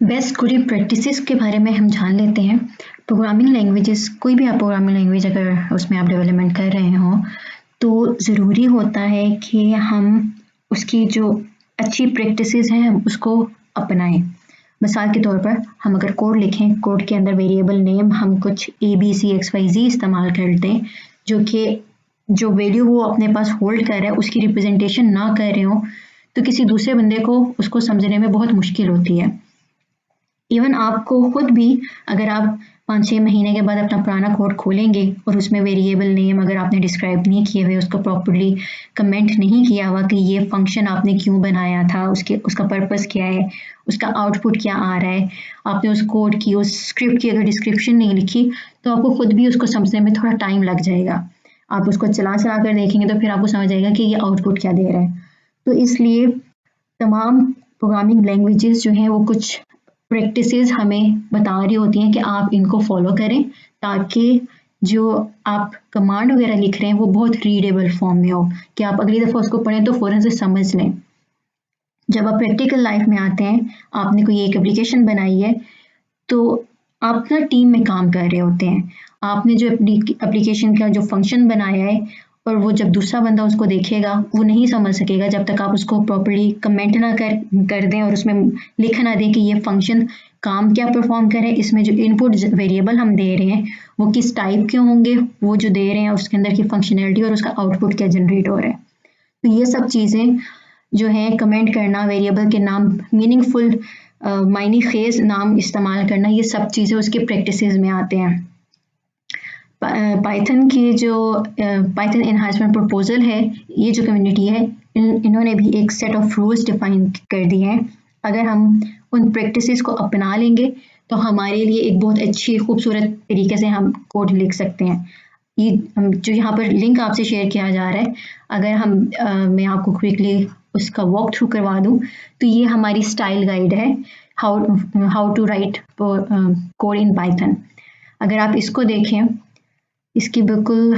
Best coding practices के बारे में हम जान लेते हैं। प्रोग्रामिंग लैंग्वेजेस, कोई भी आप प्रोग्रामिंग लैंग्वेज अगर उसमें आप डेवलपमेंट कर रहे हो तो ज़रूरी होता है कि हम उसकी जो अच्छी प्रैक्टिसेस हैं हम उसको अपनाएं। मिसाल के तौर पर हम अगर कोड लिखें, कोड के अंदर वेरिएबल नेम हम कुछ ABCXYZ इस्तेमाल कर दें, जो कि जो वैल्यू वो अपने पास होल्ड कर रहा है उसकी रिप्रेजेंटेशन ना कर रहे हो, तो किसी दूसरे बंदे को उसको समझने में बहुत मुश्किल होती है। इवन आपको खुद भी, अगर आप 5-6 महीने के बाद अपना पुराना कोड खोलेंगे और उसमें वेरिएबल नेम अगर आपने डिस्क्राइब नहीं किए हुए, उसको प्रॉपर्ली कमेंट नहीं किया हुआ कि ये फंक्शन आपने क्यों बनाया था, उसका पर्पस क्या है, उसका आउटपुट क्या आ रहा है, आपने उस कोड की, उस स्क्रिप्ट की अगर डिस्क्रिप्शन नहीं लिखी तो आपको खुद भी उसको समझने में थोड़ा टाइम लग जाएगा। आप उसको चला कर देखेंगे तो फिर आपको समझ आएगा कि ये आउटपुट क्या दे रहा है। तो इसलिए तमाम प्रोग्रामिंग लैंग्वेजेस जो हैं वो कुछ प्रैक्टिसेस हमें बता रही होती हैं कि आप इनको फॉलो करें, ताकि जो आप कमांड वगैरह लिख रहे हैं वो बहुत रीडेबल फॉर्म में हो, कि आप अगली दफ़ा उसको पढ़ें तो फ़ौरन से समझ लें। जब आप प्रैक्टिकल लाइफ में आते हैं, आपने कोई एक एप्लीकेशन बनाई है, तो आप ना टीम में काम कर रहे होते हैं। आपने जो एप्लीकेशन का जो फंक्शन बनाया है और वो जब दूसरा बंदा उसको देखेगा वो नहीं समझ सकेगा जब तक आप उसको प्रॉपर्ली कमेंट ना कर दें और उसमें लिख ना दें कि ये फंक्शन काम क्या परफॉर्म करे, इसमें जो इनपुट वेरिएबल हम दे रहे हैं वो किस टाइप के होंगे, वो जो दे रहे हैं उसके अंदर की फंक्शनैलिटी और उसका आउटपुट क्या जनरेट हो रहा है। तो ये सब चीज़ें जो हैं, कमेंट करना, वेरिएबल के नाम, मीनिंगफुल मायनी खेज नाम इस्तेमाल करना, ये सब चीज़ें उसके प्रैक्टिसेस में आते हैं। पाइथन की जो पाइथन एनहांसमेंट प्रपोजल है, ये जो कम्युनिटी है, इन्होंने भी एक सेट ऑफ रूल्स डिफाइन कर दिए हैं। अगर हम उन प्रैक्टिसेस को अपना लेंगे तो हमारे लिए एक बहुत अच्छी खूबसूरत तरीके से हम कोड लिख सकते हैं। ये जो यहाँ पर लिंक आपसे शेयर किया जा रहा है, अगर मैं आपको क्विकली उसका वॉक थ्रू करवा दूँ तो ये हमारी स्टाइल गाइड है, how to write code in Python. अगर आप इसको देखें, इसकी बिल्कुल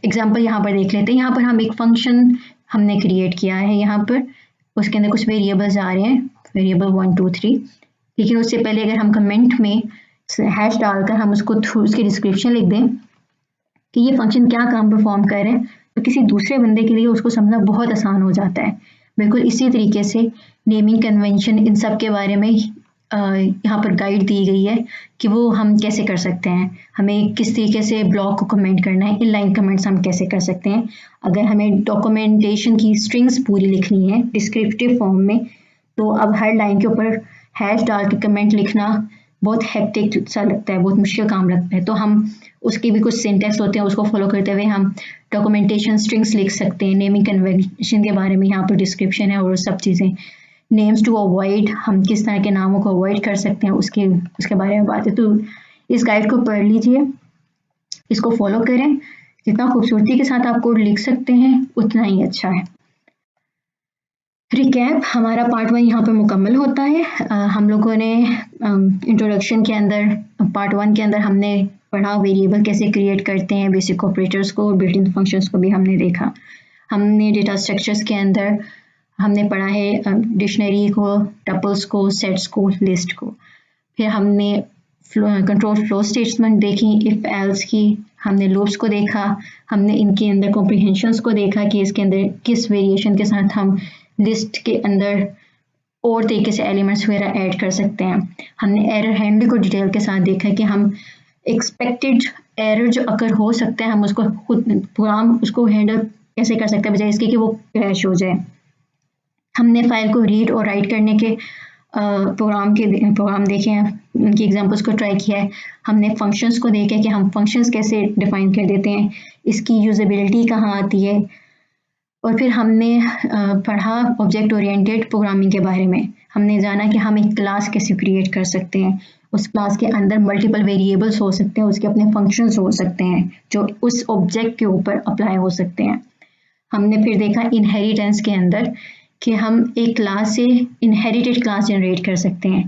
एग्जांपल यहाँ पर देख लेते हैं। यहाँ पर हम एक फंक्शन हमने क्रिएट किया है, यहाँ पर उसके अंदर कुछ वेरिएबल्स आ रहे हैं, वेरिएबल 1 2 3। लेकिन उससे पहले अगर हम कमेंट में हैश डालकर हम उसको थ्रू उसकी डिस्क्रिप्शन लिख दें कि ये फंक्शन क्या काम परफॉर्म कर रहे हैं, तो किसी दूसरे बंदे के लिए उसको समझना बहुत आसान हो जाता है। बिल्कुल इसी तरीके से नेमिंग कन्वेंशन, इन सब के बारे में यहाँ पर गाइड दी गई है कि वो हम कैसे कर सकते हैं, हमें किस तरीके से ब्लॉक को कमेंट करना है, इनलाइन कमेंट्स हम कैसे कर सकते हैं। अगर हमें डॉक्यूमेंटेशन की स्ट्रिंग्स पूरी लिखनी है डिस्क्रिप्टिव फॉर्म में, तो अब हर लाइन के ऊपर हैश डाल के कमेंट लिखना बहुत हेक्टिक सा लगता है, बहुत मुश्किल काम लगता है। तो हम उसके भी कुछ सिंटेक्स होते हैं, उसको फॉलो करते हुए हम डॉक्यूमेंटेशन स्ट्रिंग्स लिख सकते हैं। नेमिंग कन्वेंशन के बारे में यहाँ पर डिस्क्रिप्शन है और सब चीज़ें। नेम्स टू अवॉइड, हम किस तरह के नामों को अवॉइड कर सकते हैं उसके बारे में बात है। तो इस गाइड को पढ़ लीजिए, इसको फॉलो करें। जितना खूबसूरती के साथ आप कोड लिख सकते हैं उतना ही अच्छा है। रिकैप, हमारा पार्ट 1 यहाँ पर मुकम्मल होता है। हम लोगों ने इंट्रोडक्शन के अंदर, पार्ट 1 के अंदर हमने पढ़ा वेरिएबल कैसे क्रिएट करते हैं, बेसिक ऑपरेटर्स को, बिल्ट इन फंक्शंस को भी हमने देखा। हमने डेटा स्ट्रक्चर्स के अंदर हमने पढ़ा है डिक्शनरी को, टपल्स को, सेट्स को, लिस्ट को। फिर हमने कंट्रोल फ्लो स्टेटमेंट देखी, इफ एल्स की, हमने लूप्स को देखा, हमने इनके अंदर कॉम्प्रिहेंशंस को देखा कि इसके अंदर किस वेरिएशन के साथ हम लिस्ट के अंदर और तरीके से एलिमेंट्स वगैरह ऐड कर सकते हैं। हमने एरर हैंडलिंग को डिटेल के साथ देखा कि हम एक्सपेक्टेड एरर जो अगर हो सकता है हम उसको खुद प्रोग्राम उसको हैंडल कैसे कर सकते हैं, बजाय इसके कि वो क्रैश हो जाए। हमने फाइल को रीड और राइट करने के प्रोग्राम देखे हैं, उनकी एग्जांपल्स को ट्राई किया है। हमने फंक्शंस को देखे कि हम फंक्शंस कैसे डिफाइन कर देते हैं, इसकी यूजेबिलिटी कहाँ आती है। और फिर हमने पढ़ा ऑब्जेक्ट ओरिएंटेड प्रोग्रामिंग के बारे में। हमने जाना कि हम एक क्लास कैसे क्रिएट कर सकते हैं, उस क्लास के अंदर मल्टीपल वेरिएबल्स हो सकते हैं, उसके अपने फंक्शंस हो सकते हैं जो उस ऑब्जेक्ट के ऊपर अप्लाई हो सकते हैं। हमने फिर देखा इनहेरिटेंस के अंदर कि हम एक क्लास से इनहेरिटेड क्लास जनरेट कर सकते हैं।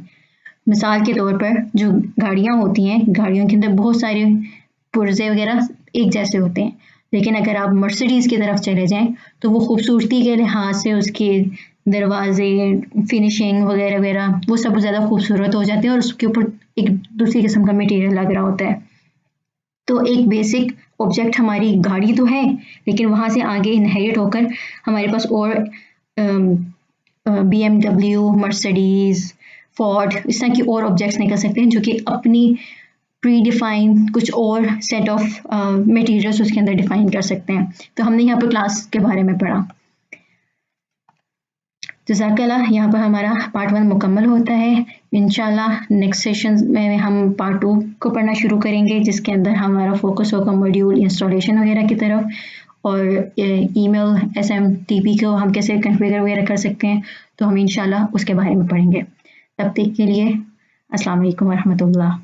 मिसाल के तौर पर जो गाड़ियाँ होती हैं, गाड़ियों के अंदर बहुत सारे पुर्जे वगैरह एक जैसे होते हैं, लेकिन अगर आप मर्सिडीज़ की तरफ चले जाएं तो वो खूबसूरती के लिहाज से, उसकी दरवाजे, फिनिशिंग वगैरह वगैरह वो सब ज़्यादा खूबसूरत हो जाते हैं और उसके ऊपर एक दूसरी किस्म का मटेरियल लग रहा होता है। तो एक बेसिक ऑब्जेक्ट हमारी गाड़ी तो है, लेकिन वहाँ से आगे इनहेरिट होकर हमारे पास और BMW, मर्सिडीज, फोर्ड इस तरह की और ऑब्जेक्ट्स निकल सकते हैं जो कि अपनी प्री डिफाइन कुछ और सेट ऑफ मटेरियल्स उसके अंदर डिफाइन कर सकते हैं। तो हमने यहाँ पर क्लास के बारे में पढ़ा। जज़ाकल्लाह, यहाँ पर हमारा पार्ट 1 मुकम्मल होता है। इंशाल्लाह नेक्स्ट सेशन में हम पार्ट 2 को पढ़ना शुरू करेंगे, जिसके अंदर हमारा फोकस होगा मॉड्यूल इंस्टॉलेशन वगैरह की तरफ, और ईमेल SMTP को हम कैसे कॉन्फ़िगर वगैरह कर सकते हैं, तो हम इंशाल्लाह उसके बारे में पढ़ेंगे। तब तक के लिए अस्सलाम वालेकुम वरहमतुल्लाह।